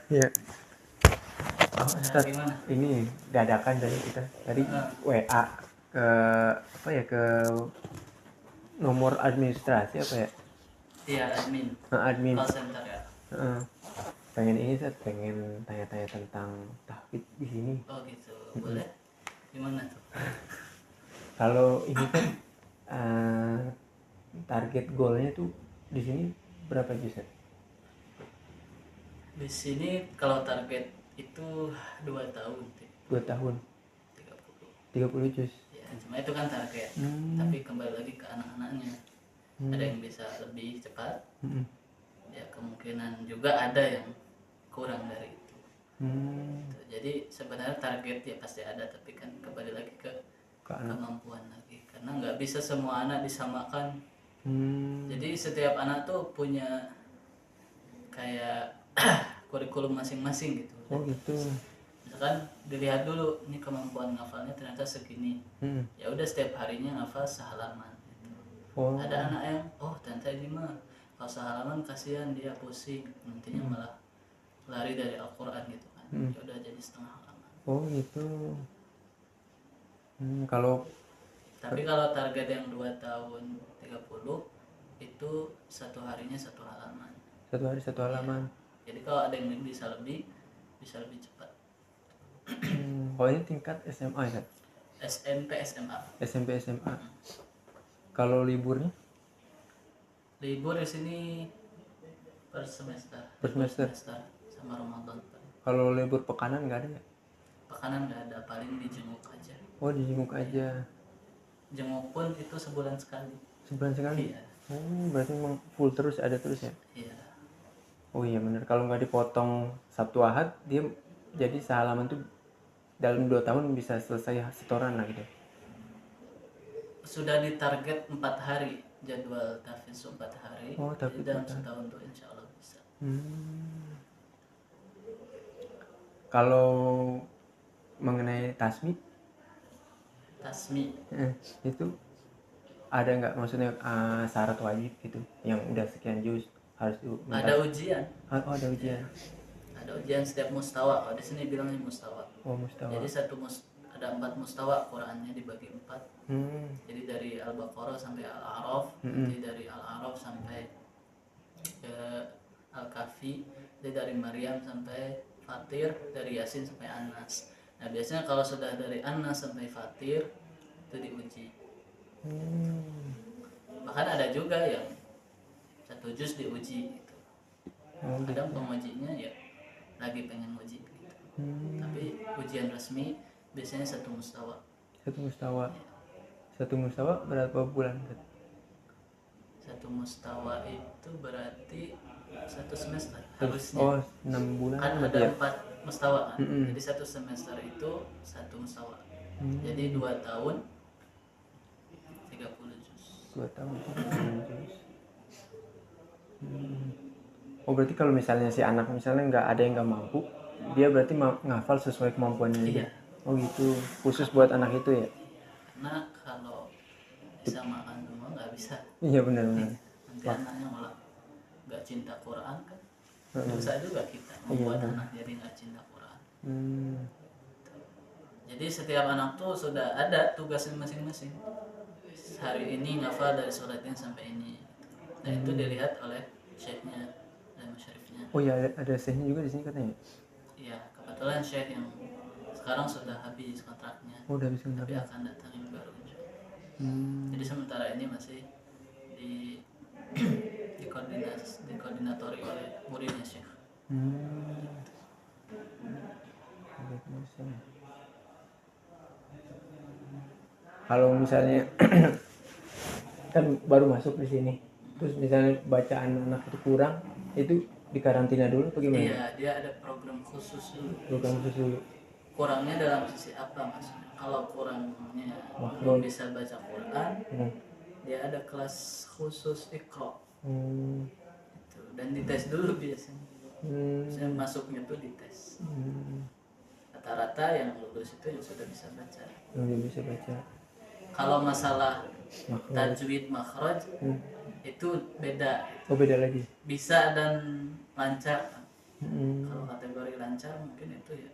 Iya. Oh, Nah, Ustaz, gimana? ini dadakan dari kita tadi WA ke apa ya, ke nomor administrasi apa ya? Iya, admin Admin. call center ya. Heeh. Pengen ini Ustaz, pengen tanya-tanya tentang tahfidz di sini. Oh gitu, boleh. Gimana tuh? Kalau ini kan target goalnya tuh di sini berapa juz Ustaz? Di sini kalau target itu 2 tahun 2 tahun 30. 30 juz. Ya, cuma itu kan target. Tapi kembali lagi ke anak-anaknya. Ada yang bisa lebih cepat. Ya, kemungkinan juga ada yang kurang dari itu. Jadi sebenarnya target ya pasti ada, tapi kan kembali lagi ke kemampuan lagi. Karena nggak bisa semua anak disamakan. Jadi setiap anak tuh punya kayak kurikulum masing-masing gitu. Oh gitu. Misalkan dilihat dulu ini kemampuan ngafalnya ternyata segini. Ya udah setiap harinya ngafal sehalaman gitu. Oh. Ada anak yang ternyata ini mah kalau sehalaman kasihan dia pusing, nantinya malah lari dari Al-Quran gitu kan. Ya udah jadi setengah halaman. Oh gitu. Kalau Tapi kalau target yang 2 tahun 30 itu satu harinya satu halaman. satu hari satu halaman. Jadi kalau ada yang bisa lebih cepat. Kalau ini tingkat SMA kan? SMP SMA. SMP SMA. Kalau liburnya? Libur di sini per semester. Per semester. Sama Ramadan. Kalau libur pekanan nggak ada ya? Pekanan nggak ada, paling dijenguk aja. Oh dijenguk aja. Jenguk pun itu sebulan sekali. Sebulan sekali? Iya. Oh berarti memang full terus, ada terus ya? Iya. Oh iya bener, kalau nggak dipotong Sabtu Ahad dia jadi sehalaman tuh dalam 2 tahun bisa selesai setoran lah gitu. Sudah ditarget 4 hari jadwal tahfidz 4 hari. Oh tapi dalam setahun tuh insya Allah bisa. Kalau mengenai tasmi itu ada nggak, maksudnya syarat wajib gitu yang udah sekian juz harus ada ujian. Oh ada ujian. Ada ujian setiap mustawa. Kalau di sini bilangnya mustawa. Oh mustawa. Jadi ada 4 mustawa, Qurannya dibagi 4. Jadi dari Al-Baqarah sampai Al-A'raf, nanti dari Al-A'raf sampai ke Al-Kahfi, jadi dari Maryam sampai Fatir, dari Yasin sampai An-Nas. Nah biasanya kalau sudah dari An-Nas sampai Fatir itu diuji. Bahkan ada juga yang 1 juz diuji gitu. Kadang pengujinya ya lagi pengen uji gitu. Tapi ujian resmi biasanya 1 mustawa. 1 mustawa. 1 mustawa berapa bulan? 1 mustawa itu berarti 1 semester harusnya. Oh 6 bulan Kan berarti ada ya? 4 mustawa kan. Jadi 1 semester itu 1 mustawa. Jadi 2 tahun 30 juz. 2 tahun 30 juz. Oh berarti kalau misalnya si anak misalnya nggak ada yang nggak mampu, dia berarti ngafal sesuai kemampuannya Iya. dia. Oh gitu, khusus buat anak itu ya? Karena kalau bisa makan semua nggak bisa. Iya benar-benar. Nanti anaknya malah nggak cinta Quran kan. Dosa juga kita membuat anak jadi nggak cinta Quran. Jadi setiap anak tuh sudah ada tugasnya masing-masing. Hari ini ngafal dari sholatnya sampai ini. Nah itu dilihat oleh syekhnya dan musyrifnya. Oh iya ada syekhnya juga di sini katanya. Iya, kebetulan syekh yang sekarang sudah habis kontraknya. Oh udah habis Tapi kontraknya. akan datang yang baru. Jadi sementara ini masih dikoordinatori oleh muridnya syekh. Kalau misalnya kan baru masuk di sini, terus misalnya bacaan anak itu kurang, itu dikarantina dulu atau gimana? Iya, dia ada program khusus dulu. Program khusus dulu. Kurangnya dalam sisi apa maksudnya? Kalau kurangnya belum bisa baca Quran, dia ada kelas khusus Iqra. Gitu. Dan dites dulu biasanya. Saya masuknya tuh dites. Rata-rata yang lulus itu yang sudah bisa baca. Yang bisa baca. Kalau masalah tajwid makhraj itu beda. Oh beda lagi. Bisa dan lancar. Kalau kategori lancar mungkin itu ya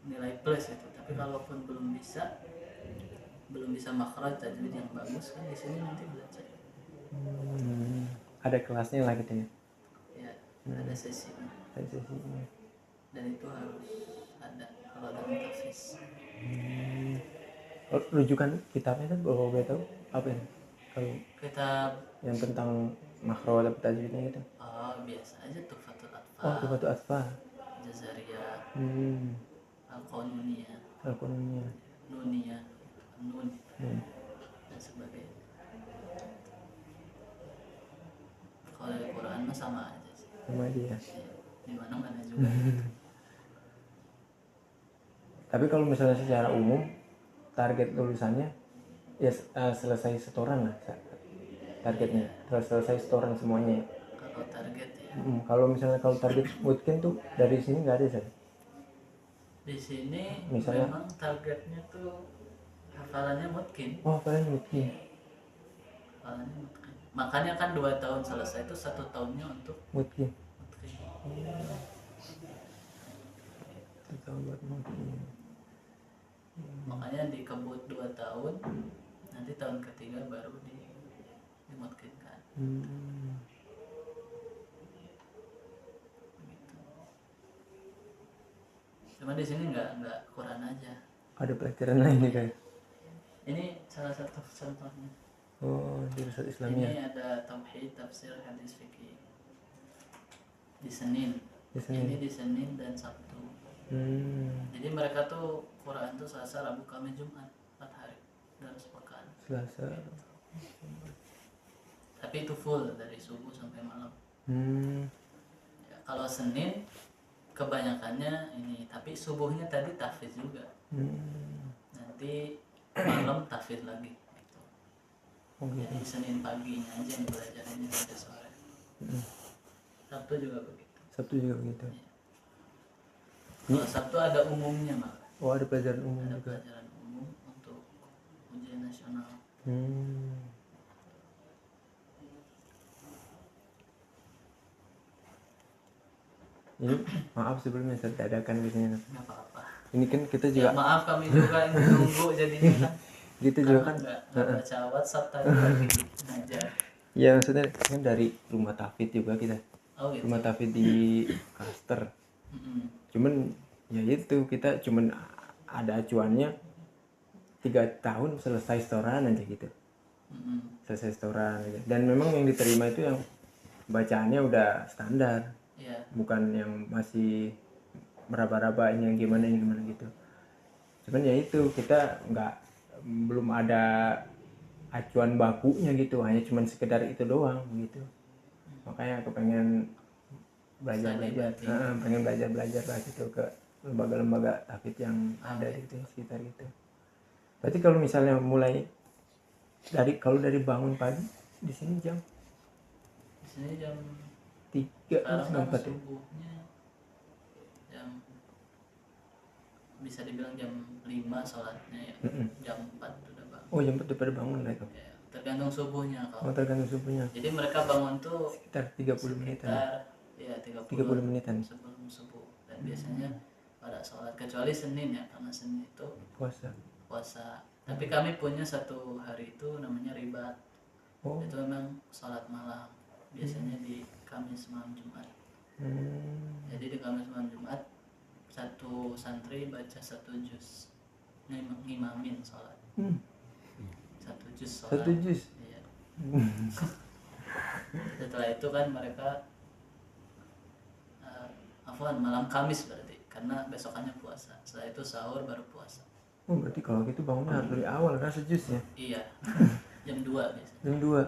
nilai plus itu. Tapi kalaupun belum bisa makhraj tajwid yang bagus kan di sini nanti belajar. Ada kelasnya lah gitu ya. Ya, ada sesinya. Ada sesinya. Dan itu harus ada kalau dalam tahfiz. Rujukan kitabnya kan kalau boleh tahu apa ya? Kalau Kitab yang tentang makro atau tajwidnya gitu. biasa aja tuh Fathul Oh, Atfal, Tufatul Atfal. Jazariyah, Al-Qanuniyah, Al-Qur'annya. Nuniyah, Nun dan sebagainya. Kalau Al-Quran mah sama aja sih. Sama dia. Ya, di mana-mana juga. Tapi kalau misalnya secara umum target lulusannya ya selesai setoran lah targetnya. Selesai setoran semuanya. Kalau target ya. Kalau misalnya kalau target bootcamp tuh dari sini nggak ada sih. Di sini Misalnya- memang targetnya tuh hafalannya mungkin. Oh, kalian bootcamp. Hafalannya mungkin. Makanya kan 2 tahun selesai itu 1 tahunnya untuk Bootcamp. mungkin. 1 tahun buat bootcamp. Makanya dikebut 2 tahun, nanti tahun ketiga baru dimutkinkan. Gitu. Cuma di sini nggak Quran aja. Ada pelajaran lain nih kayak. Ini salah satu contohnya. Oh, jurusan Ini Islamiyah. ada tauhid, tafsir, hadis fikih di Senin. Di Senin. Ini di Senin dan Sabtu. Jadi mereka tuh Quran tuh Selasa, Rabu, Kamis, Jumat 4 hari dalam sepekan. Selasa. Tapi itu full dari subuh sampai malam. Ya, kalau Senin kebanyakannya ini, tapi subuhnya tadi tahfiz juga. Nanti malam tahfiz lagi. Gitu. Oh, gitu. Jadi Senin paginya aja yang belajarnya sampai sore. Sabtu juga begitu. Sabtu juga begitu. Ya. Kalau Sabtu ada umumnya malah. Oh, ada pelajaran umum Ada juga. pelajaran umum untuk ujian nasional. Ini maaf sebelumnya saya dadakan biasanya. Nggak apa-apa. Ini kan kita Ya juga maaf kami juga yang nunggu jadinya kan. gitu juga kan. Nggak baca WhatsApp tadi lagi ngajar. Ya maksudnya kan dari rumah Tafid juga kita. Oh gitu. Rumah Tafid di Kaster. Mm-mm. Cuman ya itu kita cuman ada acuannya 3 tahun selesai setoran aja gitu. Mm-mm. Selesai setoran aja. Dan memang yang diterima itu yang bacaannya udah standar. Iya. Bukan yang masih meraba-raba yang gimana gitu. Cuman ya itu kita belum ada acuan bakunya gitu, hanya cuman sekedar itu doang gitu. Makanya aku pengen belajar pengen belajar lah gitu ke lembaga-lembaga tahfidz yang ada di sekitar gitu. Berarti kalau misalnya mulai dari bangun pagi di sini jam Di sini jam 3 sekarang kan 4 ya? subuhnya jam bisa dibilang jam 5 sholatnya ya. Jam 4 udah bangun. Oh, jam 4 udah pada bangun lah itu. Ya, tergantung subuhnya kalau. Oh, tergantung subuhnya. Jadi mereka bangun tuh Sekitar 30 menitan. ya 30 30 menitan sebelum subuh. Dan biasanya pada sholat kecuali Senin ya, karena Senin itu puasa. Tapi kami punya satu hari itu namanya ribat. Oh. Itu memang sholat malam. Biasanya di Kamis malam Jumat. Jadi di Kamis malam Jumat satu santri baca 1 juz, ngimamin sholat. 1 juz sholat. 1 juz. Iya. Setelah itu kan mereka malam Kamis berarti, karena besokannya puasa. Setelah itu sahur baru puasa. Oh, berarti kalau gitu bangunnya harus dari awal kan sejus ya? Iya. Jam 2 biasanya. Jam 2.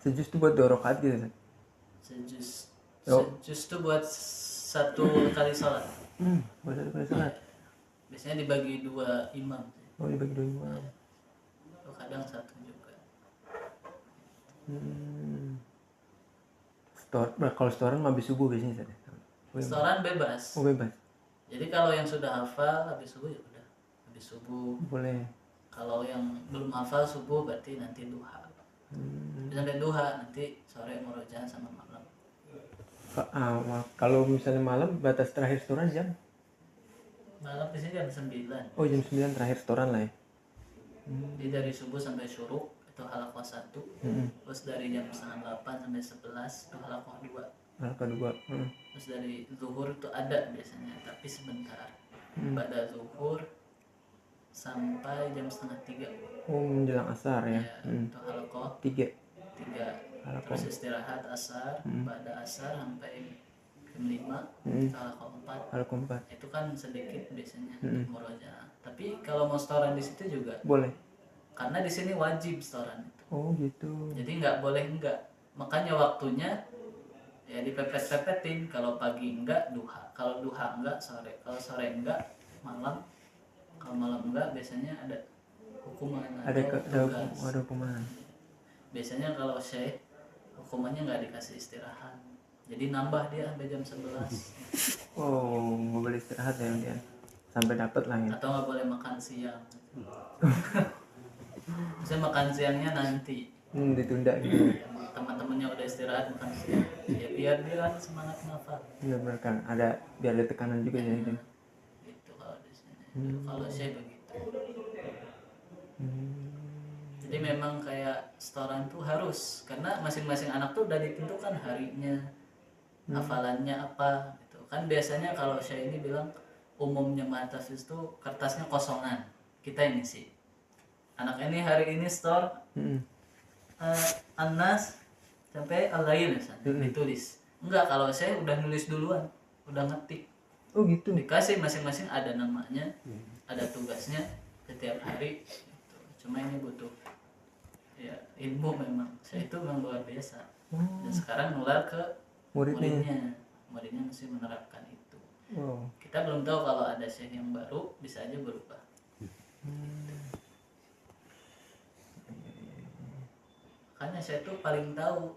Sejus tuh buat 2 rakaat gitu kan? Sejus tuh buat 1 kali sholat. Buat 1 kali sholat. Biasanya dibagi 2 imam. Oh, dibagi 2 imam. Kadang 1 juga. Kalau setoran habis subuh biasanya saya. Setoran bebas. Oh, bebas. Jadi kalau yang sudah hafal habis subuh ya udah. Habis subuh. Boleh. Kalau yang belum hafal subuh berarti nanti duha. Sampai duha nanti sore murojaah sama malam. Kalau misalnya malam batas terakhir setoran jam? Malam di sini jam 9. Oh, jam 9 terakhir setoran lah ya. Jadi dari subuh sampai syuruk itu halakoh 1. Terus dari jam setengah 8 sampai 11 itu halakoh 2. Halakoh 2. Terus dari zuhur itu ada biasanya, tapi sebentar. Pada zuhur sampai jam setengah 3. Oh, menjelang asar ya. Itu halakoh 3. 3. Halakoh. Terus istirahat asar, pada asar sampai jam 5 itu halakoh 4. Halakoh 4. Itu kan sedikit biasanya untuk murojaah. Tapi kalau mau setoran di situ juga Boleh. karena di sini wajib setoran itu. Oh gitu. Jadi nggak boleh enggak. Makanya waktunya ya dipepet-pepetin. Kalau pagi enggak duha, kalau duha enggak sore, kalau sore enggak malam, kalau malam enggak biasanya ada hukuman atau tugas. Ada hukuman. Biasanya kalau syekh hukumannya nggak dikasih istirahat, jadi nambah dia sampai jam 11. Oh, nggak boleh istirahat ya dia sampai dapat lah ya. Atau nggak boleh makan siang. Saya makan siangnya nanti. Ditunda gitu. Teman-temannya udah istirahat makan siang. Ya biar dia semangat ngafal. Benar kan ada biar ada tekanan juga ya itu. Itu kalau di sini. Kalau saya begitu. Jadi memang kayak setoran tuh harus, karena masing-masing anak tuh udah ditentukan harinya, hafalannya apa gitu. Kan biasanya kalau saya ini bilang umumnya mahasiswa itu kertasnya kosongan, kita ini sih. Anak ini hari ini store Anas sampai Al-Lail misalnya ditulis. Enggak, kalau saya udah nulis duluan, udah ngetik. Oh gitu. Dikasih masing-masing ada namanya, ada tugasnya setiap hari gitu. Cuma ini butuh ya ilmu memang. Saya itu memang luar biasa. Dan sekarang nular ke muridnya mesti menerapkan itu. Kita belum tahu kalau ada syekh yang baru bisa aja berubah. Makanya saya tuh paling tahu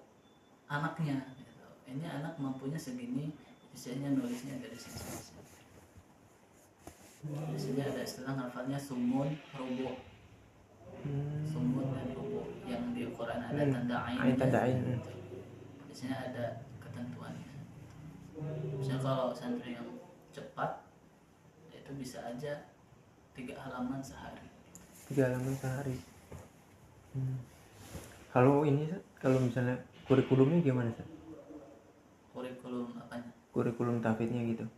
anaknya gitu. Ini anak mampunya segini, biasanya nulisnya dari sini. Di sini ada istilah hafalnya sumun, rubu. Sumun dan rubu yang di Quran ada tanda ain. Tanda ain. Di sini ada ketentuannya. Misalnya kalau santri yang cepat itu bisa aja 3 halaman sehari. 3 halaman sehari. Kalau ini, kalau misalnya kurikulumnya gimana sih? Kurikulum apanya? Kurikulum tahfidznya gitu.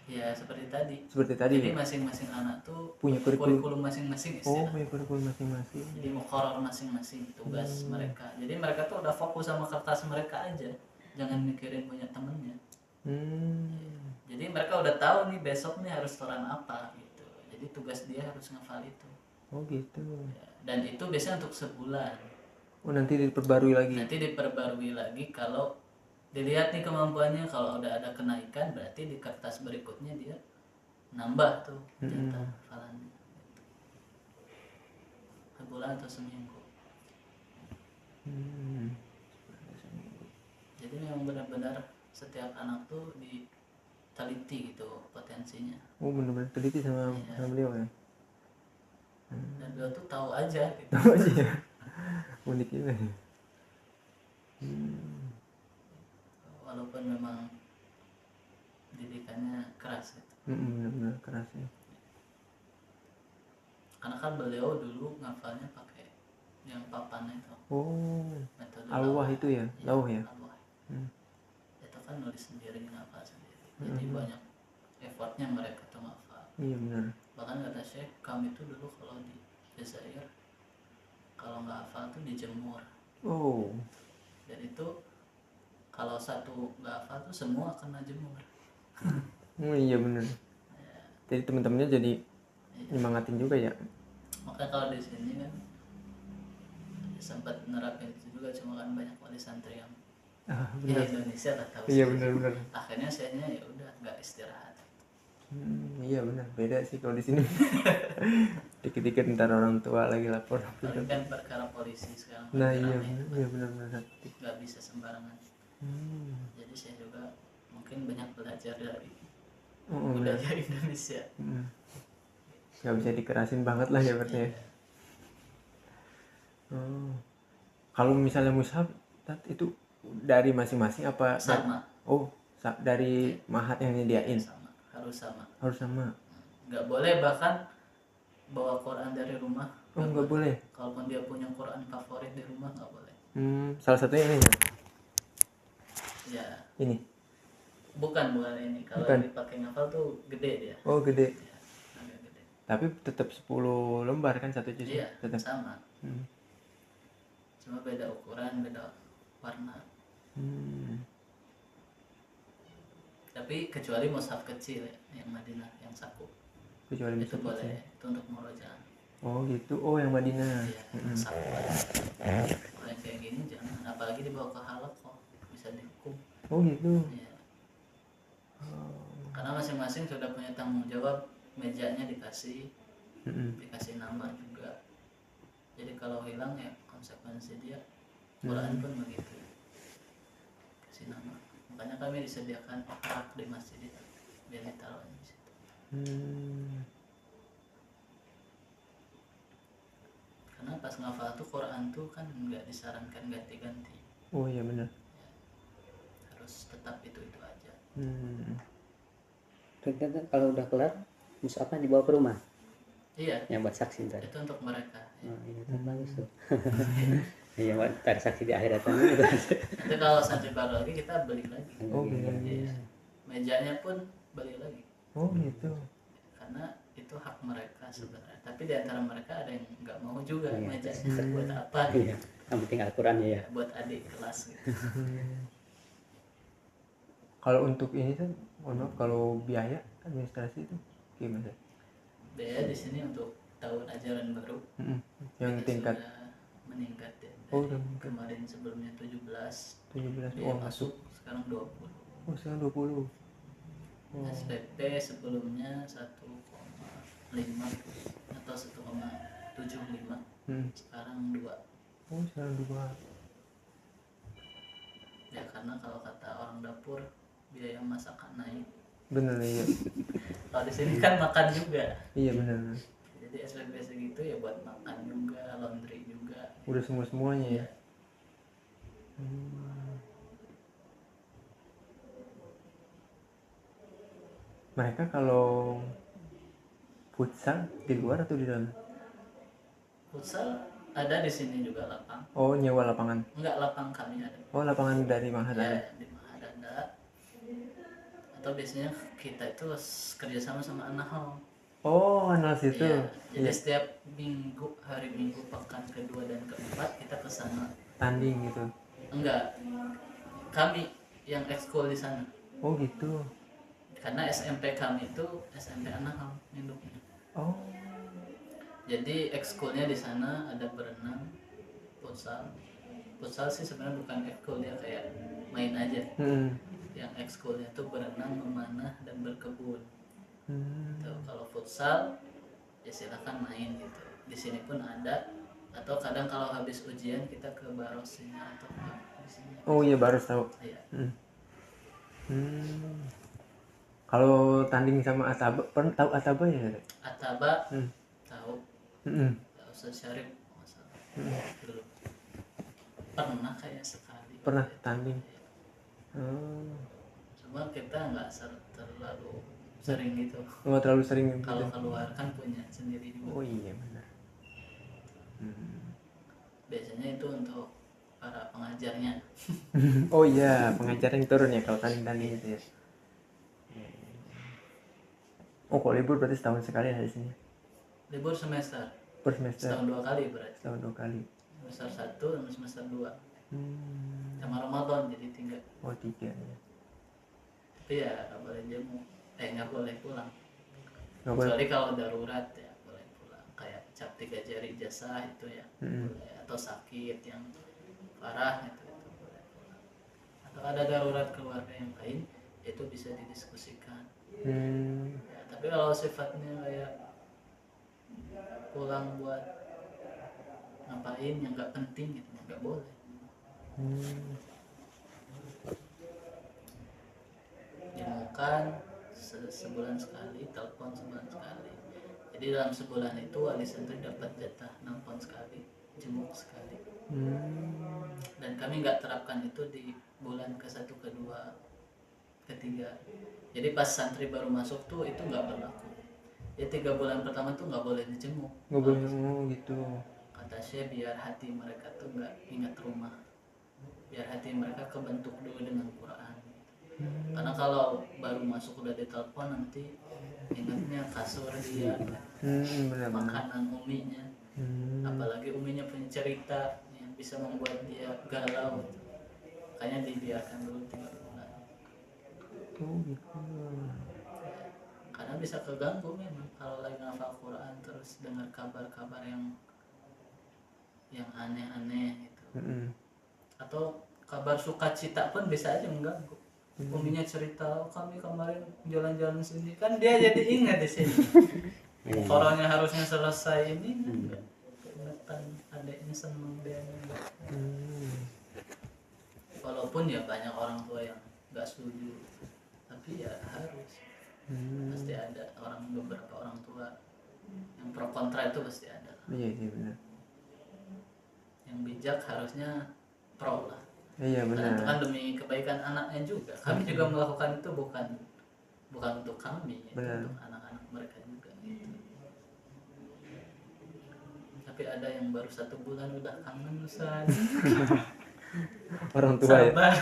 Ya seperti tadi. ya? Jadi masing-masing anak tuh punya kurikulum masing-masing Oh, istilah. punya kurikulum masing-masing. Jadi muqarrar masing-masing tugas mereka. Jadi mereka tuh udah fokus sama kertas mereka aja. Jangan mikirin punya temennya. Jadi mereka udah tahu nih besok nih harus setoran apa gitu. Jadi tugas dia harus ngafal itu. Oh gitu. Ya, dan itu biasanya untuk sebulan. Oh, nanti diperbarui lagi. Nanti diperbarui lagi kalau dilihat nih kemampuannya. Kalau udah ada kenaikan berarti di kertas berikutnya dia nambah tuh jatah hafalannya. Sebulan atau seminggu. Jadi memang benar-benar setiap anak tuh diteliti gitu potensinya. Oh, benar-benar teliti sama beliau ya. Dan beliau tuh tahu aja gitu. Tahu aja ya. Unik juga ya. Walaupun memang didikannya keras gitu. Benar-benar keras ya. Karena kan beliau dulu ngafalnya pakai yang papan itu. Oh, Metode alwah itu ya, lauh ya. Alwah. Itu kan nulis sendiri, ngafal sendiri. Jadi banyak effortnya mereka tuh ngafal. Iya benar. Bahkan kata Syekh, kami tuh dulu kalau di Jazair kalau nggak hafal tuh dijemur. Oh. Dan itu kalau satu nggak hafal tuh semua kena jemur. Oh iya benar. Jadi teman-temannya jadi nyemangatin juga ya. Makanya kalau di sini kan sempat nerapin itu juga, cuma kan banyak wali santri yang ya Indonesia lah tahu. Iya benar-benar. Akhirnya sayanya ya udah nggak istirahat. Iya benar, beda sih kalau di sini. Dikit-dikit ntar orang tua lagi lapor. Paling kan perkara polisi sekarang. Nah iya benar-benar. Nggak bisa sembarangan. Jadi saya juga mungkin banyak belajar dari budaya Indonesia. Nggak bisa dikerasin banget lah ya berarti ya. Kalau misalnya mushaf itu dari masing-masing apa sama. oh dari mahat yang nyediain? Sama, harus sama. Harus sama. Nggak boleh bahkan bawa Quran dari rumah. Oh nggak boleh. Kalaupun dia punya Quran favorit di rumah nggak boleh. Salah satunya ini Ya. Ini. Bukan ini. Kalau Bukan. dipakai ngafal tuh gede dia. Oh gede. Ya, agak gede. Tapi tetap 10 lembar kan satu juz? Iya, tetap sama. Cuma beda ukuran, beda warna. Tapi kecuali mushaf kecil ya, yang Madinah, yang saku. Kecuali itu boleh kecil. Itu untuk murojaah. Oh gitu. Oh yang Madinah. Iya, saku. Kalau yang kayak gini jangan, apalagi dibawa ke halaqah bisa dihukum. Oh gitu. Iya. Karena masing-masing sudah punya tanggung jawab, mejanya dikasih nama juga. Jadi kalau hilang ya konsekuensi dia. Quran pun begitu, kasih nama. Makanya kami disediakan rak di masjid itu biar ditaruh di situ. Karena pas ngafal tuh Quran tuh kan nggak disarankan ganti-ganti. Oh iya benar. Ya, harus tetap itu aja. Ternyata kalau udah kelar mushafnya dibawa ke rumah. Iya. Yang buat saksi ntar. Itu untuk mereka. Ya. Oh, ini kan bagus tuh. Iya, buat ntar saksi di akhiratan gitu. Nanti kalau santri baru lagi kita beli lagi. Oh beli lagi. Iya. Mejanya pun beli lagi. Oh gitu. Karena itu hak mereka sebenarnya. Tapi di antara mereka ada yang nggak mau juga mejanya. Buat apa? Iya. Yang penting Al-Quran ya. Buat adik kelas gitu. Kalau untuk ini kan, mohon maaf, kalau biaya administrasi itu gimana? Biaya di sini untuk tahun ajaran baru. Yang tingkat sudah meningkat ya. Oh, udah meningkat. Kemarin sebelumnya 17 Oh masuk sekarang 20. Oh sekarang 20. SPP sebelumnya 1,5 atau 1,75. Sekarang 2. Oh sekarang 2. Ya karena kalau kata orang dapur biaya masakan naik. Bener iya. Kalau di sini kan makan juga. Iya bener. Jadi SPP segitu ya buat makan juga, laundry juga. Udah semuanya ya. Mereka kalau futsal di luar atau di dalam? Futsal ada di sini juga lapang. Oh nyewa lapangan? Enggak, lapang kami ada. Oh lapangan dari Mahat Ya, ada? di Mahat ada. Atau biasanya kita itu kerjasama sama Anahal. Oh anas itu. Ya, jadi setiap minggu, hari Minggu pekan kedua dan keempat kita ke sana. Tanding gitu? Enggak, kami yang ekskul di sana. Oh gitu. Karena SMP kami itu SMP Anahal induknya. Oh. Jadi ekskulnya di sana ada berenang, futsal. Futsal sih sebenarnya bukan ekskul, dia kayak main aja. Yang ekskulnya tuh berenang, memanah, dan berkebun. Tuh, kalau futsal ya silakan main gitu. Di sini pun ada. Atau kadang kalau habis ujian kita ke Barosnya atau di sini. Oh iya Baros tahu. Iya. Kalau tanding sama Ataba, pernah tahu Ataba ya? Ataba tahu. Ustaz Syarif masalah. Belum. Pernah kayak sekali. Pernah tanding. Cuma kita nggak terlalu sering gitu. Nggak terlalu sering gitu. Kalau keluar kan punya sendiri juga. Oh iya benar. Biasanya itu untuk para pengajarnya. Oh iya pengajar yang turun ya kalau tanding gitu ya. Oh kalau libur berarti setahun sekali ada di sini. Libur semester. Per semester. Setahun 2 kali berarti. Setahun 2 kali. Semester 1 dan semester 2. Sama Ramadan jadi 3. Oh 3 ya. Tapi ya nggak boleh jemu. Nggak boleh pulang. Nggak boleh. Kecuali kalau darurat ya boleh pulang. Kayak cap 3 jari ijazah itu ya boleh. Atau sakit yang parah itu boleh pulang. Atau ada darurat keluarga yang lain itu bisa didiskusikan. Ya, tapi kalau sifatnya kayak pulang buat ngapain yang nggak penting gitu nggak boleh. Dimukan sebulan sekali, telepon sebulan sekali. Jadi dalam sebulan itu wali santri dapat jatah nelpon sekali, jenguk sekali. Dan kami nggak terapkan itu di bulan ke-1, kedua, ketiga. Jadi pas santri baru masuk tuh itu nggak berlaku. Ya 3 bulan pertama tuh nggak boleh dijenguk. nggak boleh ngomong gitu. Kata Syekh biar hati mereka tuh nggak ingat rumah, biar hati mereka kebentuk dulu dengan Quran. Karena kalau baru masuk udah ditelepon nanti ingatnya kasur dia, Benar. makanan uminya, apalagi uminya punya cerita yang bisa membuat dia galau. Makanya dibiarkan dulu 3 bulan. Oh gitu. Karena bisa keganggu memang kalau lagi ngafal Quran terus dengar kabar-kabar yang aneh-aneh gitu. Atau kabar sukacita pun bisa aja mengganggu. Uminya cerita, oh, kami kemarin jalan-jalan sini, kan dia jadi ingat di sini. Orangnya harusnya selesai ini enggak. Keingetan adiknya seneng dia enggak. Walaupun ya banyak orang tua yang nggak setuju, tapi ya harus. Pasti ada beberapa orang tua yang pro kontra, itu pasti ada. Iya benar. Yang bijak harusnya pro lah. Iya Karena itu benar. kan demi kebaikan anaknya juga. Kami juga melakukan itu bukan untuk kami, itu untuk anak-anak mereka juga gitu. Tapi ada yang baru 1 bulan udah kangen Ustaz. Orang tua Sabar.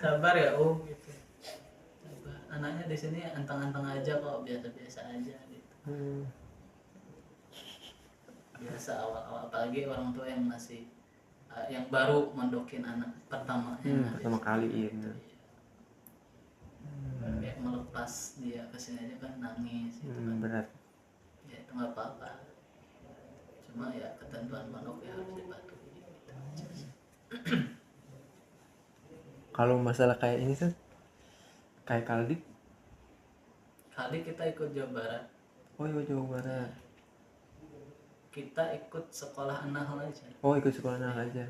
Sabar ya gitu. Sabar. Anaknya di sini anteng-anteng aja kok, biasa-biasa aja gitu. Biasa awal-awal, apalagi orang tua yang masih yang baru mendokin anak pertamanya. Pertama kali iya benar. Kayak melepas dia kesini aja kan nangis gitu kan. Berat. Ya itu nggak apa-apa, cuma ya ketentuan pondok ya harus dipatuhi gitu aja sih. Kalau masalah kayak ini kan kayak Kaldik. Kali kita ikut Jawa Barat, Oh iya Jawa Barat. kita ikut sekolah An-Nahl aja. Oh ikut sekolah aja.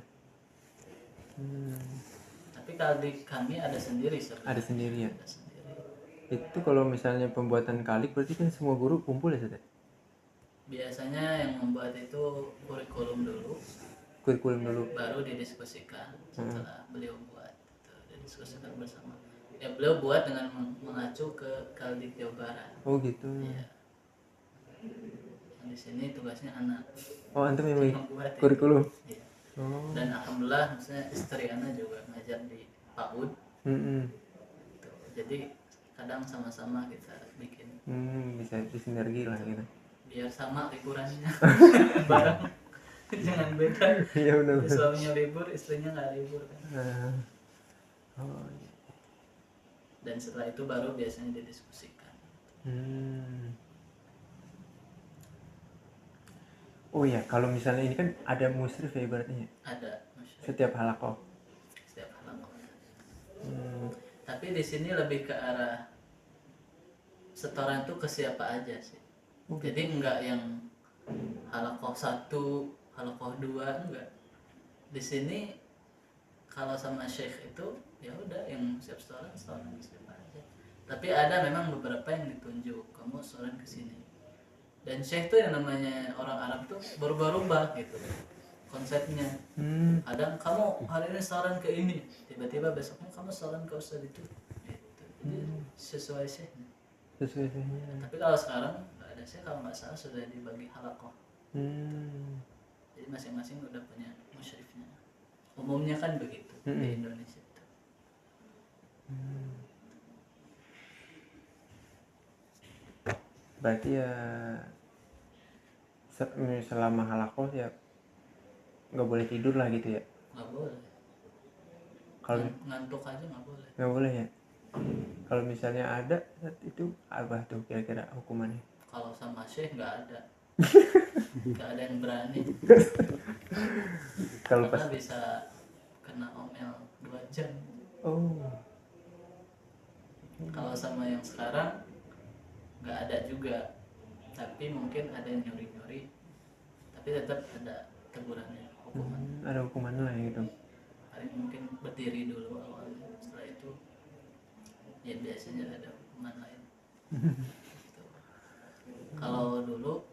Tapi kali kami ada sendiri sebenarnya. Ada sendiri ya. Ada sendiri. Itu kalau misalnya pembuatan Kalik berarti kan semua guru kumpul ya Ustaz? Biasanya yang membuat itu kurikulum dulu, baru didiskusikan setelah beliau buat itu, didiskusikan bersama. Ya beliau buat dengan mengacu ke Kaldik Jawa Barat. Oh gitu. Iya. Yang di sini tugasnya anak. Oh antum yang membuat kurikulum. Iya. Oh. Dan alhamdulillah maksudnya istri Ana juga ngajar di PAUD. Gitu. Jadi kadang sama-sama kita bikin. Bisa disinergi lah gitu. Biar sama liburannya. Bareng. Jangan beda. Iya benar. Suaminya libur, istrinya nggak libur kan. Oh iya. Dan setelah itu baru biasanya didiskusikan. Oh iya, kalau misalnya ini kan ada musyrif ya ibaratnya. Ada musyrik Setiap halakoh. setiap halakoh. Tapi di sini lebih ke arah setoran itu ke siapa aja sih. Jadi enggak yang halakoh 1, halakoh 2, enggak. Di sini kalau sama syekh itu ya udah yang siap setoran siapa aja. Tapi ada memang beberapa yang ditunjuk, kamu setoran ke sini. Dan syekh tuh yang namanya orang Arab tuh berubah-ubah gitu konsepnya. Kadang kamu hari ini setoran ke ini, tiba-tiba besoknya kamu setoran ke ustadz itu gitu. Jadi sesuai syekhnya. Tapi kalau sekarang nggak ada sih, kalau nggak salah sudah dibagi halakoh. Jadi masing-masing udah punya musyrifnya. Umumnya kan begitu di Indonesia itu. Berarti ya selama halakoh ya nggak boleh tidur lah gitu ya? Nggak boleh. Kalau Ngantuk aja nggak boleh. nggak boleh ya? Kalau misalnya ada itu apa tuh kira-kira hukumannya? Kalau sama syekh nggak ada. Nggak ada yang berani. Kalau Karena pas bisa kena omel 2 jam. oh Kalau sama yang sekarang nggak ada juga, tapi mungkin ada yang nyuri-nyuri, tapi tetap ada tegurannya, hukuman. ada hukuman lah gitu. Paling mungkin berdiri dulu awalnya, setelah itu ya biasanya ada hukuman lain. Gitu. Kalau dulu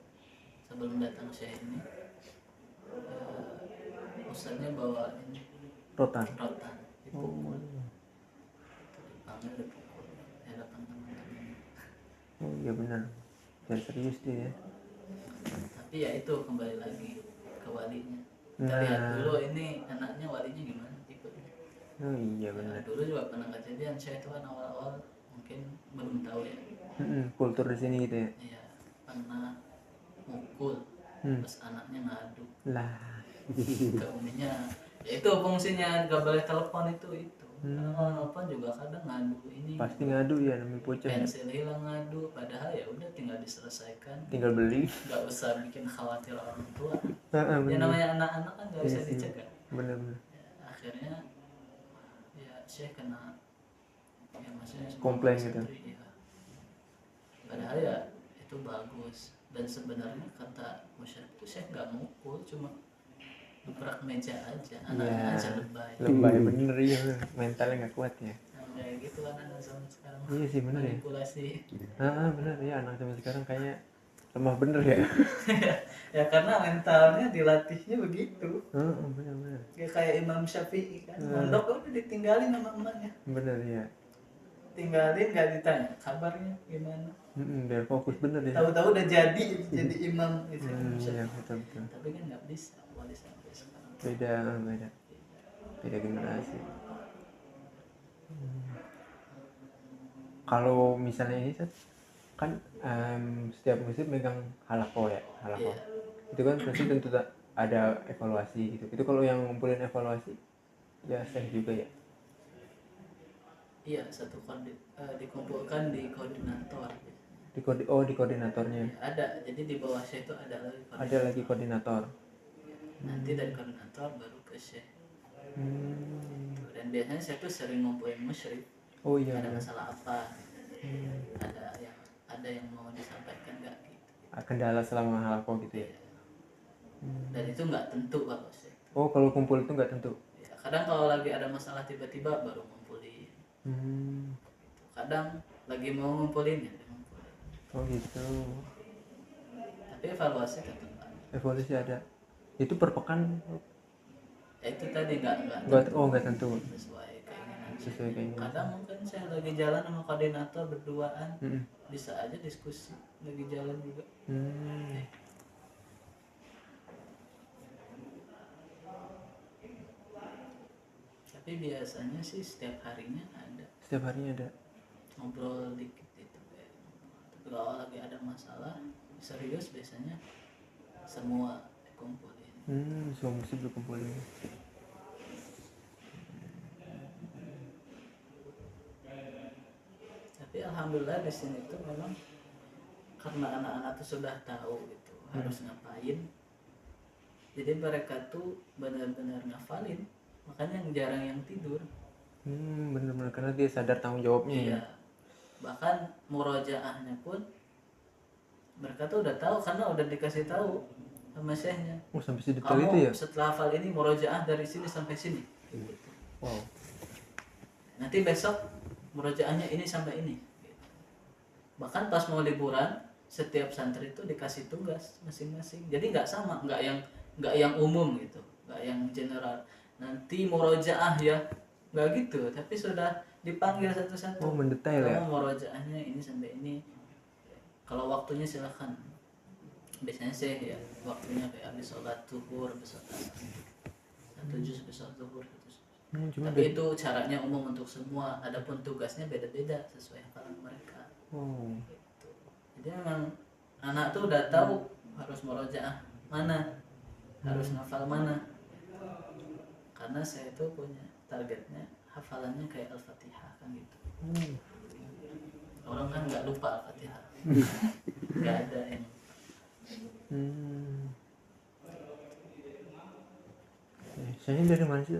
sebelum datang syekh ini, ustadznya bawa ini rotan. dipukul, dipanggil dipukul di hadapan teman-teman. Oh iya benar, dan serius dia ya. Tapi ya itu kembali lagi ke walinya. Kita lihat dulu ini anaknya walinya gimana tipenya. Oh iya Ya, benar. dulu juga pernah kejadian, saya itu kan awal-awal mungkin belum tahu ya. Kultur di sini gitu ya. Iya, pernah mukul, terus anaknya ngadu Lah. ke uminya. Ya itu fungsinya gak boleh telepon itu. Karena kalau telepon juga kadang ngadu ini. Pasti ngadu ya namanya bocah. Pensil hilang ngadu, padahal ya udah tinggal diselesaikan. Tinggal beli. Gak usah bikin khawatir orang tua. Heeh, Ya bener. namanya anak-anak kan gak bisa Iya sih. dicegah. Bener-bener. Ya, akhirnya ya saya kena ya maksudnya semua Komplain gitu. santri, ya. Padahal ya itu bagus, dan sebenarnya kata musyrik itu saya nggak mukul, cuma gebrak meja aja, anaknya aja lebay. Lebay bener ya, mentalnya nggak kuat ya. Nah, kayak gitu kan anak zaman sekarang, Iya sih bener ya. manipulasi. Bener ya, anak zaman sekarang kayaknya lemah bener ya. Ya karena mentalnya dilatihnya begitu. Bener. Kayak Imam Syafi'i kan, mondok udah ditinggalin sama emaknya, Bener ya. tinggalin nggak ditanya kabarnya gimana. Biar fokus bener ya. Tahu-tahu udah jadi imam gitu. Iya betul. Tapi kan nggak bisa wali sampai sekarang. Beda generasi. Kalau misalnya ini Sat, kan setiap musim megang halako ya, halako. Iya. Itu kan pasti tentu ada evaluasi gitu. Itu kalau yang ngumpulin evaluasi ya saya juga ya. Iya, satu dikumpulkan di koordinator. Di koordinatornya. Ya, ada, jadi di bawah saya itu ada lagi koordinator. Ada lagi koordinator. Nanti dari koordinator baru ke syekh. Dan biasanya saya tuh sering ngumpulin musyrik. Oh iya. Ada masalah apa? Ada yang mau disampaikan nggak gitu. Kendala selama halako gitu ya. Dan itu nggak tentu kalau syekh. Oh kalau kumpul itu nggak tentu. Ya, kadang kalau lagi ada masalah tiba-tiba baru ngumpulin. Kadang lagi mau ngumpulin ya ngumpulin. Oh gitu. Tapi evaluasi tetap ada. Evaluasi ada. Itu per pekan. Ya itu tadi nggak Nggak tentu. sesuai keinginan. Kadang mungkin saya lagi jalan sama koordinator berduaan, bisa aja diskusi lagi jalan juga. Tapi biasanya sih setiap harinya ada. Setiap harinya ada. Ngobrol dikit itu. Tapi kalau lagi ada masalah serius biasanya semua dikumpulin. Semua mesti berkumpulin. Tapi alhamdulillah di sini tuh memang karena anak-anak tuh sudah tahu gitu harus ngapain, jadi mereka tuh benar-benar ngafalin, makanya jarang yang tidur. Bener-bener karena dia sadar tanggung jawabnya. Iya. Ya. Bahkan murojaahnya pun mereka tuh udah tahu karena udah dikasih tahu sama syekhnya. Oh sampai sedetail Kamu itu ya. setelah hafal ini murojaah dari sini sampai sini. Gitu. Wow. Nanti besok murojaahnya ini sampai ini. Gitu. Bahkan pas mau liburan setiap santri itu dikasih tugas masing-masing. Jadi nggak sama, nggak yang umum gitu, nggak yang general. Nanti murojaah ya, nggak gitu. Tapi sudah dipanggil satu-satu. Oh mendetail ya. Murojaahnya ini sampai ini. Kalau waktunya silakan. Biasanya sih ya waktunya kayak habis sholat zuhur, habis sholat asar. 1 juz habis sholat zuhur. Tapi itu caranya umum untuk semua. Adapun tugasnya beda-beda sesuai hafalan mereka. Gitu. Jadi memang anak tuh udah tahu harus murojaah mana, harus ngafal mana. Karena saya tuh punya targetnya hafalannya kayak Al-Fatihah kan gitu. Orang kan nggak lupa Al-Fatihah. Nggak ada yang. Saya dari mana sih?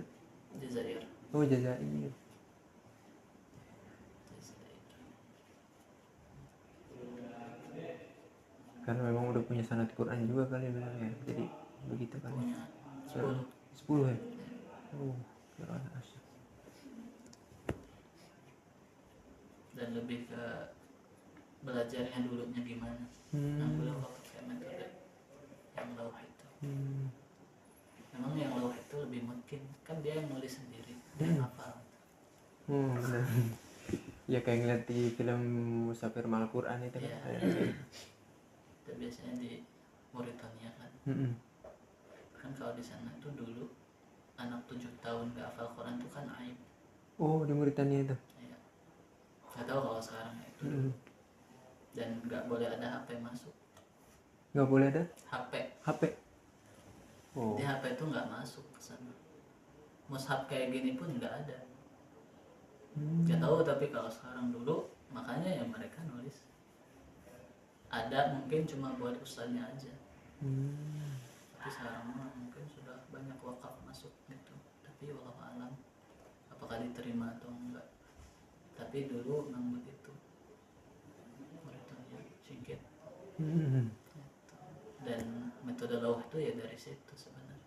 Jazair. Oh Jazair. Karena memang udah punya sanad Quran juga kali benar ya. Jadi begitu kan. Punya 10 ya. Oh, Quran asyik. Dan lebih ke belajarnya dulunya gimana. Nah, beliau pakai metode yang lauh itu. Memang yang lauh itu lebih mungkin kan dia yang nulis sendiri, dia yang hafal. Benar. Ya kayak ngeliat di film Musafir Mal Quran itu kan. Iya. Ada. Itu biasanya di Mauritania kan. Kan kalau di sana tuh dulu anak 7 tahun gak hafal Quran tuh kan aib. Oh, di Mauritania itu. Iya. Gak tahu kalau sekarang itu. Dan gak boleh ada HP masuk. Nggak boleh ada HP. HP. Oh. Di HP itu nggak masuk ke sana. Mushaf kayak gini pun nggak ada. Nggak tahu, tapi kalau sekarang dulu makanya ya mereka nulis. Ada mungkin cuma buat ustadznya aja. Tapi sekarang mah mungkin sudah banyak wakaf masuk gitu. Tapi wallahu alam apakah diterima atau enggak. Tapi dulu memang begitu. Muridnya sedikit. Dan metode lawah itu ya dari situ sebenarnya.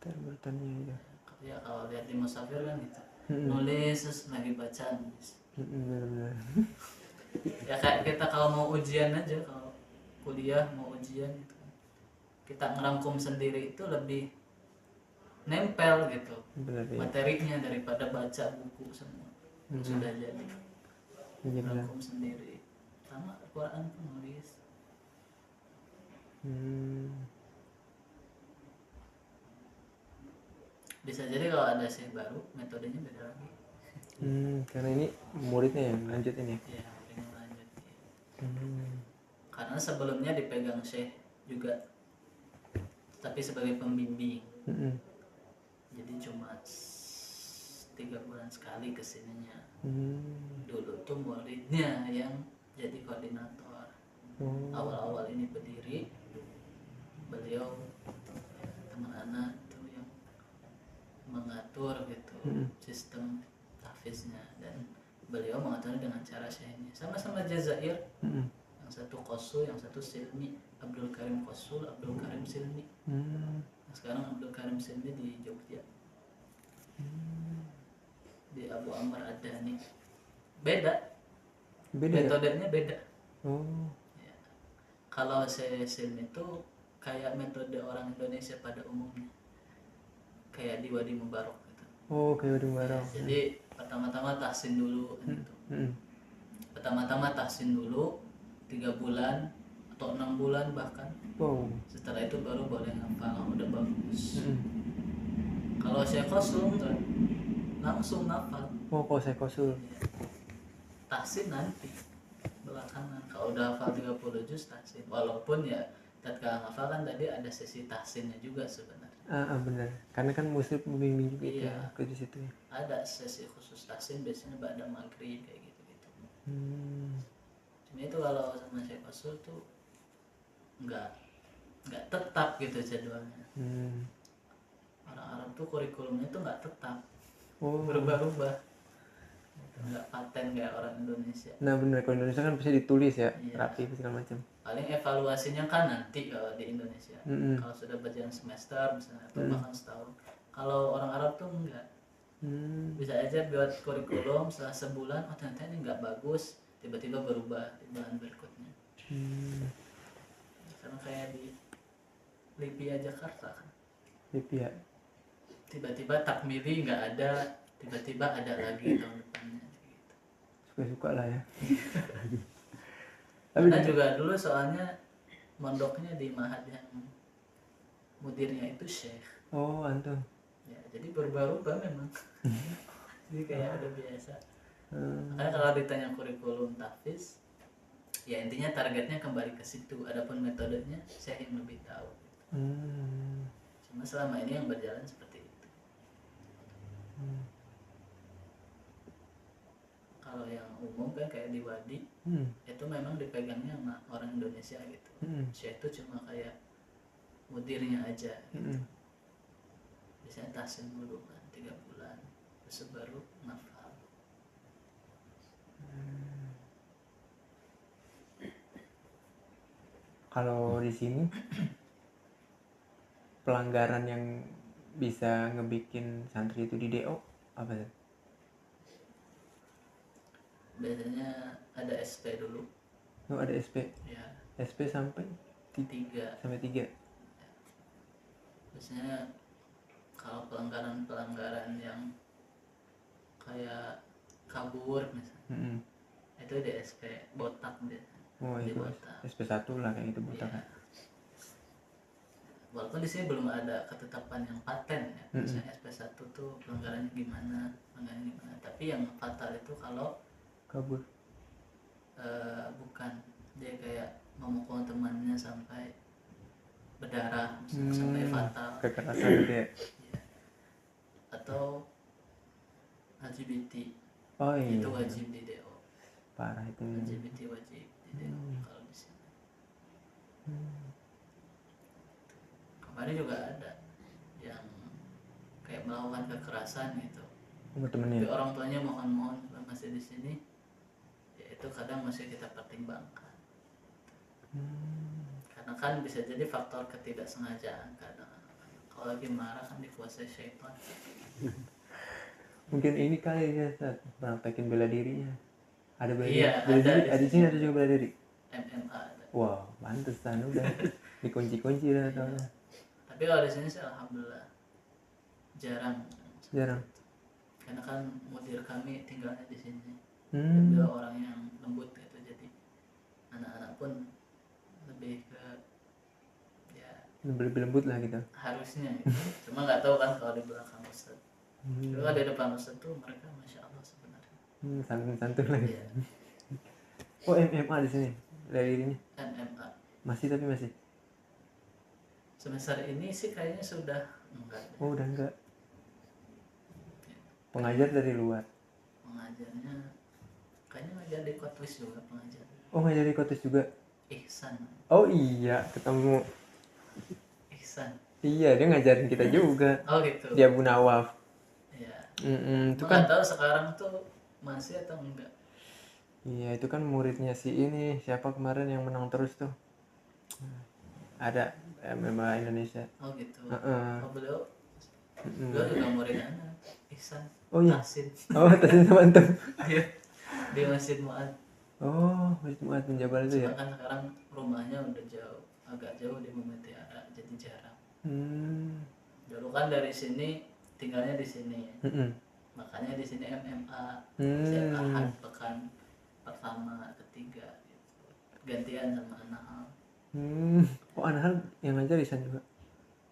Mauritania ya. Ya kalau lihat di Musafir kan gitu. Nulis terus lagi baca nulis. Benar-benar. Ya kayak kita kalau mau ujian aja, kalau kuliah mau ujian gitu, kita ngerangkum sendiri itu lebih nempel gitu Benar ya. materinya daripada baca buku semua. Sudah jadi Iya benar. ngerangkum sendiri. Sama Al-Quran pun nulis. Bisa jadi kalau ada syekh baru metodenya beda lagi. Karena ini muridnya yang lanjutin ya. Ya, ini lanjut. Karena sebelumnya dipegang syekh juga, tapi sebagai pembimbing. Jadi cuma 3 bulan sekali kesininya. Dulu tuh muridnya yang jadi koordinator. Awal-awal ini berdiri, beliau teman anak tuh yang mengatur gitu sistem tahfiznya, dan beliau mengaturnya dengan cara syekhnya. Sama-sama Jazair. Yang satu Qosul, yang satu Silmi. Abdul Karim Qosul, Abdul Karim Silmi. Nah, sekarang Abdul Karim Silmi di Jogja. Di Abu Amr Ad-Dhani. Beda Ya? metodenya beda. Oh. Ya. Kalau Silmi itu kayak metode orang Indonesia pada umumnya, kayak di Wadi Mubarak gitu. Oh, kayak udah barang. Jadi pertama-tama tahsin dulu gitu. Pertama-tama tahsin dulu 3 bulan atau 6 bulan bahkan. Wow. Setelah itu baru boleh hafal, udah bagus. Kalau saya kosong langsung hafal. Oh, kalau saya kosul. Tahsin nanti belakangan. Kalau udah hafal 30 juz tahsin. Walaupun ya tatkala hafal kan tadi ada sesi tahsinnya juga sebenarnya. Benar. Karena kan muslim pembimbing juga Iya. itu di situ ya. Ada sesi khusus tahsin biasanya pada maghrib kayak gitu-gitu. Cuma itu kalau sama Syekh Qasul tuh nggak tetap gitu jadwalnya. Orang Arab tuh kurikulumnya tuh nggak tetap, berubah-ubah, nggak paten kayak orang Indonesia. Nah benar, kalau Indonesia kan bisa ditulis ya, Iya. rapi segala macam. Paling evaluasinya kan nanti kalau di Indonesia, kalau sudah berjalan semester misalnya atau bahkan setahun. Kalau orang Arab tuh enggak, bisa aja buat kurikulum setelah sebulan, oh ternyata ini nggak bagus, tiba-tiba berubah di bulan berikutnya. Sama kayak di Libya Jakarta kan, Libya. tiba-tiba takmiri nggak ada, tiba-tiba ada lagi tahun depannya gitu. Suka-suka lah ya. Karena juga dulu soalnya mondoknya di Mahad yang mudirnya itu Syekh. Oh, antum. Ya, jadi berubah-ubah memang. Jadi kayak udah biasa. Makanya kalau ditanya kurikulum tahfiz, ya intinya targetnya kembali ke situ. Adapun metodenya saya yang lebih tahu. Cuma selama ini yang berjalan seperti itu. Kalau yang umum kan kayak di Wadi, itu memang dipegangnya sama orang Indonesia gitu. Syekh itu cuma kayak mudirnya aja gitu. Biasanya tahsin dulu kan 3 bulan, terus baru nafal. Kalau di sini pelanggaran yang bisa ngebikin santri itu di DO apa sih? Biasanya ada SP dulu. Oh, ada SP. Ya, SP sampai 3. sampai 3. Biasanya Kalau pelanggaran yang kayak kabur misalnya, itu di SP botak dia. Oh Di itu botak. SP1 lah kayak gitu botak Iya. kan. Walaupun di sini belum ada ketetapan yang paten ya. Misalnya SP1 tuh pelanggarannya gimana, tapi yang fatal itu kalau Kabur. bukan, dia kayak memukul temannya sampai berdarah misalnya, sampai fatal. Kekerasan gitu ya. Iya. Atau LGBT, Oh iya. itu wajib di DO. Parah itu. LGBT wajib di DO kalau di sini. Kemarin juga ada yang kayak melakukan kekerasan gitu, Buat tapi temennya. orang tuanya mohon masih di sini, ya itu kadang masih kita pertimbangkan. Karena kan bisa jadi faktor ketidaksengajaan kadang. Kalau lagi marah kan dikuasai syaitan. Mungkin ini kali ya saat praktekin bela dirinya. Ada bela diri. Iya, Bela ada diri. di Ada di sini. sini ada juga bela diri. MMA ada. Wow, pantesan udah dikunci-kunci dah tau. Tapi kalau di sini sih alhamdulillah jarang. Jarang. Karena kan mudir kami tinggalnya di sini. Dan Hmm. dia orang yang lembut gitu, jadi anak-anak pun lebih ke ya Lebih lembut lah gitu. harusnya gitu. Cuma nggak tahu kan kalau di belakang Ustaz. Tapi kalau di depan Ustaz tuh mereka masya Allah sebenarnya. Santun-santun lagi. Iya. Oh MMA di sini bela dirinya. MMA Masih tapi masih. semester ini sih kayaknya sudah enggak deh. Oh udah enggak. Pengajar dari luar. Pengajarnya kayaknya ngajar di Kotwis juga pengajar. Oh ngajar di Kotes juga. Ihsan. Oh iya ketemu. Iya dia ngajarin kita juga. Oh gitu. Dia Abu Nawaf. Iya. Itu Cuma kan. nggak tahu sekarang tuh masih atau enggak. Iya itu kan muridnya si ini siapa kemarin yang menang terus tuh. Ada MMA Indonesia. Oh gitu. Heeh. Oh beliau juga murid anak Ihsan. Oh iya. Tahsin. Oh tadi mantap. Iya. Di Masjid Mu'ad. Oh Masjid Mu'ad Menjabal itu ya. Cuma kan sekarang rumahnya udah jauh, agak jauh di Mutiara, jadi jarang. Dulu kan dari sini tinggalnya di sini. Makanya di sini MMA. Setiap Ahad pekan pertama, ketiga gitu. Gantian sama Anahal. Oh Anhal yang ngajar Isan juga.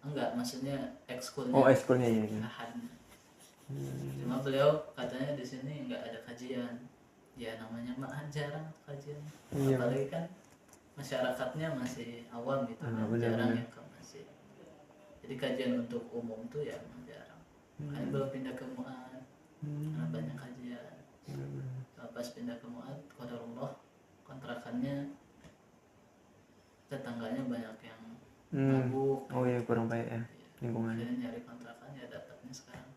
Enggak, maksudnya ekskulnya. Oh ekskulnya ya. Ahadnya. Cuma beliau katanya di sini nggak ada kajian. Ya namanya mah jarang kajian. Iya. Apalagi kan masyarakatnya masih awam gitu, benar, jarang benar. yang ke masjid. Jadi kajian untuk umum tuh ya memang jarang. Makanya belum pindah ke Mu'ad karena banyak kajian. Pas pindah ke Mu'ad, qadarullah kontrakannya tetangganya banyak yang mabuk. Oh iya kurang baik ya lingkungan. Jadi nyari kontrakannya dapatnya sekarang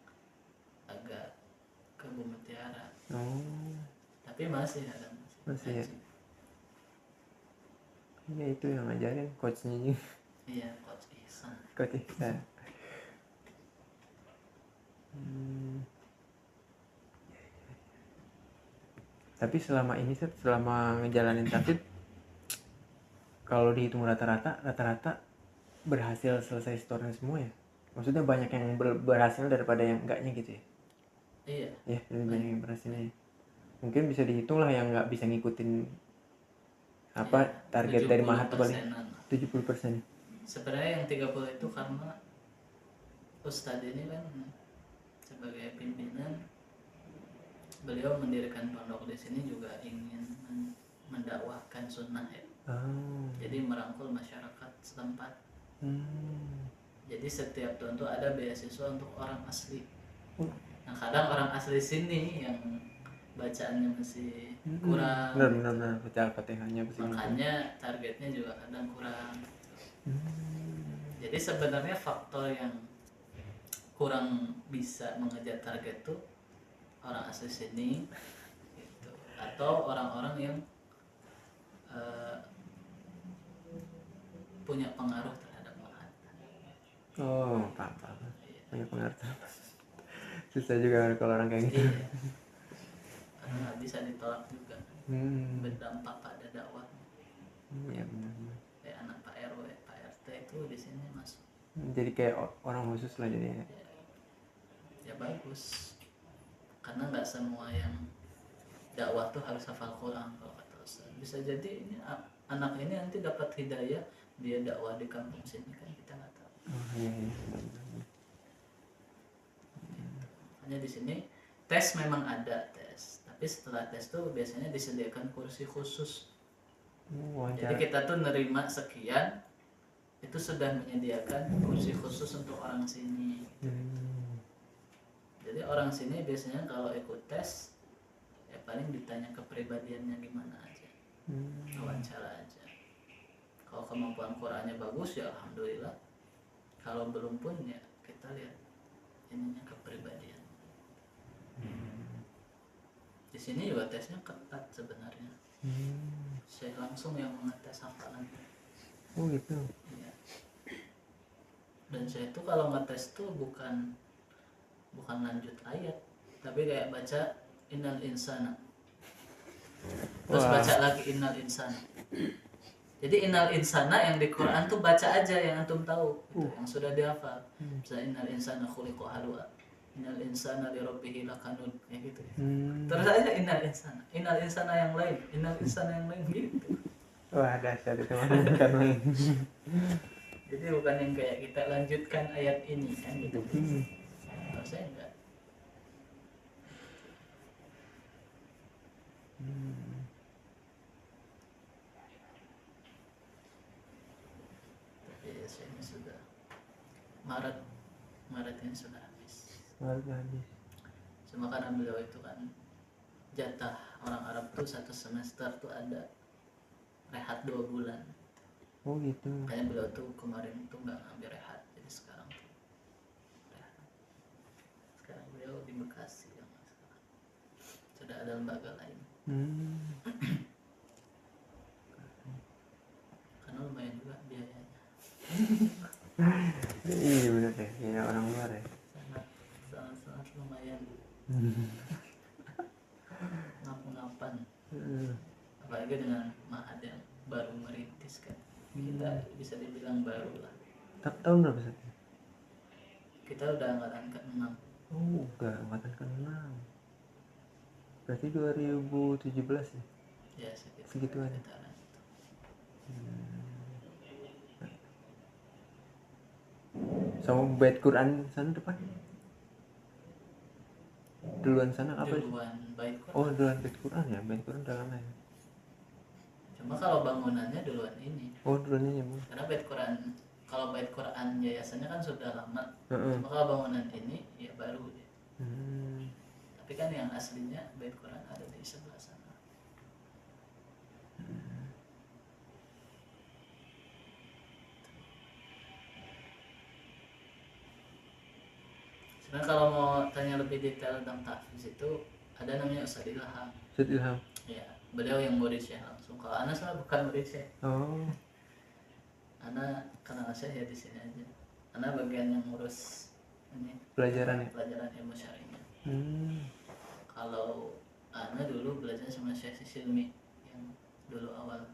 agak ke Mutiara. Oh Tapi masih ada masih ya. ngaji. Iya itu yang ngajarin coachnya juga. Iya, Coach Ihsan. Coach Ihsan. Tapi selama ini Seth, selama ngejalanin tafsir kalau dihitung rata-rata berhasil selesai setoran semua ya. Maksudnya banyak yang berhasil daripada yang enggaknya gitu ya. Iya. Ya lebih banyak yang berhasilnya. Mungkin bisa dihitung lah yang nggak bisa ngikutin apa Iya, target dari Mahat tuh paling 70%-an. 70%. Sebenarnya yang 30 itu karena Ustadz ini kan sebagai pimpinan, beliau mendirikan pondok di sini juga ingin mendakwahkan sunnah ya. Jadi merangkul masyarakat setempat. Jadi setiap tahun tuh ada beasiswa untuk orang asli. Nah kadang orang asli sini yang bacaannya masih kurang. Benar baca Al-Fatihahnya Makanya targetnya juga kadang kurang. Jadi sebenarnya faktor yang kurang bisa mengejar target tuh orang asli sini gitu. Atau orang-orang yang punya pengaruh terhadap Mahat. Oh paham. Punya pengaruh. Susah juga kalau orang kayak gitu. Iya. Karena nggak bisa ditolak juga. Berdampak pada dakwah. Iya benar. Kayak anak Pak RW, Pak RT itu di sini masuk. Jadi kayak orang khusus lah jadinya. ya bagus, karena nggak semua yang dakwah tuh harus hafal Quran. Kalau kata Ustaz, bisa jadi ini anak ini nanti dapat hidayah, dia dakwah di kampung sini kan kita nggak tahu. Iya. Hanya di sini tes memang ada tes, tapi setelah tes tuh biasanya disediakan kursi khusus. Jadi kita tuh nerima sekian, itu sudah menyediakan kursi khusus untuk orang sini. Jadi orang sini biasanya kalau ikut tes ya paling ditanya kepribadiannya gimana aja, wawancara aja. Kalau kemampuan Qurannya bagus ya alhamdulillah, kalau belum pun ya kita lihat ininya kepribadian. Di sini juga tesnya ketat sebenarnya. Saya langsung yang mengetes hafalan. Oh gitu. Ya. Dan saya tuh kalau ngetes tuh bukan lanjut ayat, tapi kayak baca innal insana, terus baca lagi innal insana. Jadi innal insana yang di Quran tuh baca aja yang antum tahu, gitu, yang sudah dihafal. Misalnya innal insana khuliqa halu'a, innal insana li rabbih lakanud, kayak gitu. Terus aja innal insana yang lain, innal insana yang lain gitu. Wah dahsyat itu kan main. Jadi bukan yang kayak kita lanjutkan ayat ini kan gitu. Kalau saya enggak. Tapi saya ini sudah Maret ini sudah habis. Cuma karena beliau itu kan jatah orang Arab tuh 1 semester tuh ada rehat 2 bulan. Oh gitu. Makanya beliau tuh kemarin tuh nggak ngambil rehat, jadi sekarang tuh rehat. Sekarang beliau di Bekasi ya sekarang. Sudah ada lembaga lain. Karena lumayan juga biayanya. Iya benar ya, ya orang luar ya. Sangat lumayan. Ngap-ngapan. Apalagi dengan Ma'had yang baru merintis kan. Kita bisa dibilang baru lah. Tahun berapa sih? Kita udah angkatan ke-6. Oh enggak, angkatan ke-6. Berarti 2017 ya? Ya segituan. sekitaran itu. Sama bait Quran sana depan? Duluan sana apa sih? Duluan bait Quran. Oh duluan bait Quran ya, bait Quran udah lama ya. Cuma kalau bangunannya duluan ini. Oh duluan ini Bu. Karena bait Quran, kalau bait Quran yayasannya kan sudah lama. Cuma kalau bangunan ini ya baru. Tapi kan yang aslinya bait Quran ada di sebelah sana. Sebenarnya kalau mau tanya lebih detail tentang tahfiz itu ada namanya Ustaz Ilham. Ustaz Ilham. Ya, beliau yang murid Syekh langsung. Kalau Ana salah bukan murid Syekh. Oh. Ana kenal Syekh ya di sini aja. Ana bagian yang ngurus ini Pelajaran ya? Pelajaran ilmu syar'inya. Kalau Ana dulu belajar sama Syekh Silmi yang dulu awal.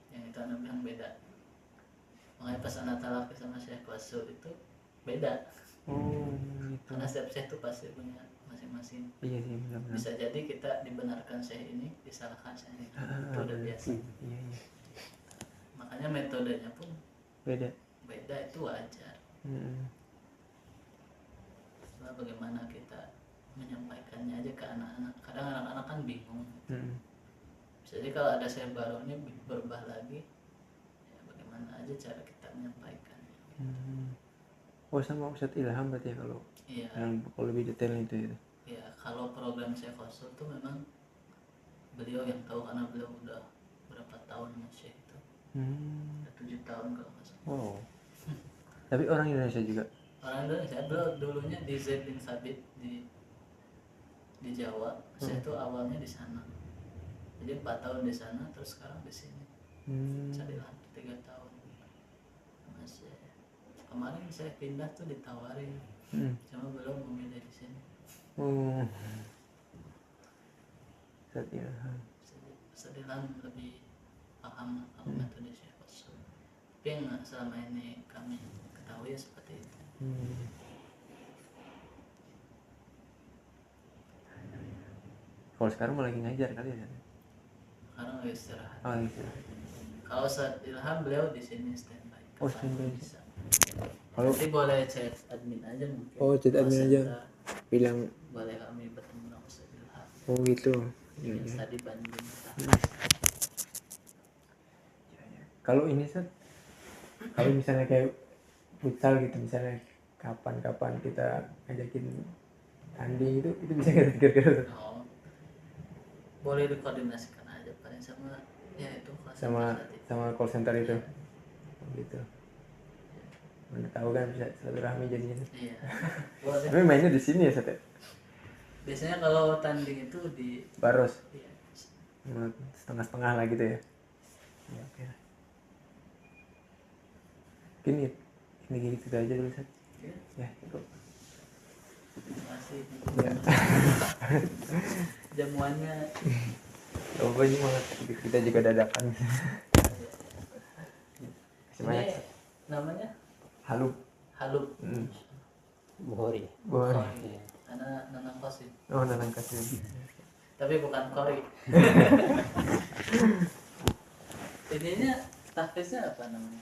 Yang itu Ana bilang beda. Makanya pas Ana talak sama Syekh Qasul itu beda. Oh, gitu. Karena setiap Syekh itu pasti punya masing-masing. Iya sih benar-benar. Bisa jadi kita dibenarkan Syekh ini, disalahkan Syekh ini. Itu udah biasa. Iya, iya. Makanya metodenya pun Beda. beda, itu wajar. Setelah bagaimana kita menyampaikannya aja ke anak-anak. Kadang anak-anak kan bingung. Bisa jadi kalau ada Syekh baru ini berubah lagi, ya bagaimana aja cara kita menyampaikannya. Oh sama Ustaz Ilham berarti ya kalau Iya. kalau lebih detail itu ya. Ya kalau program Syekh Qasul tuh memang beliau yang tahu, karena beliau udah berapa tahun Syekh itu. Udah 7 tahun kalau nggak salah. Wow. Tapi orang Indonesia juga. Orang Indonesia, beliau dulunya di Zaid bin Sabit di Jawa. Saya tuh awalnya di sana. Jadi 4 tahun di sana, terus sekarang di sini. Cari lantai 3 tahun. Masih. Kemarin saya pindah tuh ditawarin. Cuma belum memilih di sini. Oh. Ustaz Ilham. Sedilan lebih paham kalau metode Syekh Qasul. Tapi yang selama ini kami ketahui ya seperti itu. Kalau sekarang mau lagi ngajar kali ya. Sekarang lagi istirahat. Oh gitu. Kalau saat Ilham beliau di sini standby. Oh, Kapan standby. bisa. Kalau Nanti boleh chat admin aja mungkin. Oh, chat Call admin aja. center. bilang Boleh kami bertemu dengan Ustaz Ilham. oh gitu. Iya, Yang iya. tadi Bandung. Kalau ini Sat, kalau misalnya kayak futsal gitu, misalnya kapan-kapan kita ngajakin tanding itu bisa nggak kira-kira Sat? Oh, boleh dikoordinasikan aja paling sama ya itu call sama center tadi. sama call center itu gitu. Mana tahu kan bisa silaturahmi jadinya. Iya. Boleh. Tapi mainnya di sini ya Sat ya? Biasanya kalau tanding itu di Baros iya, setengah-setengah lah gitu ya. Ya oke. Gini gitu aja dulu Sat. iya. Ya cukup. Terima kasih. Ya. Jamuannya Oh ini banget kita juga dadakan. Kasih banyak. ini namanya Halu. Halu. Buhori. Boleh. Kori. Karena nanang kosin. Oh nanang kasih. Tapi bukan kori. Ininya tahfiznya apa namanya?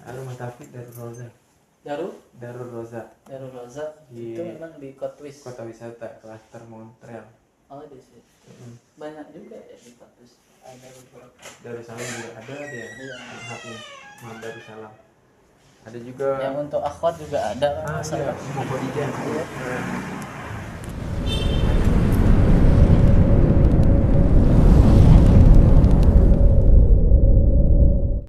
Halu Matafik Darul Roza. Darul Roza. Di Itu memang di Kotwis. kota wisata klaster Montreal. Oh di situ. Banyak juga ya di Kotwis. Ada beberapa. Darussalam juga ada dia. Iya. Mahatnya Mahat Darussalam. Ada juga Yang untuk akhwat juga ada kan iya, masalah. mau Khadijah. Iya. Nah,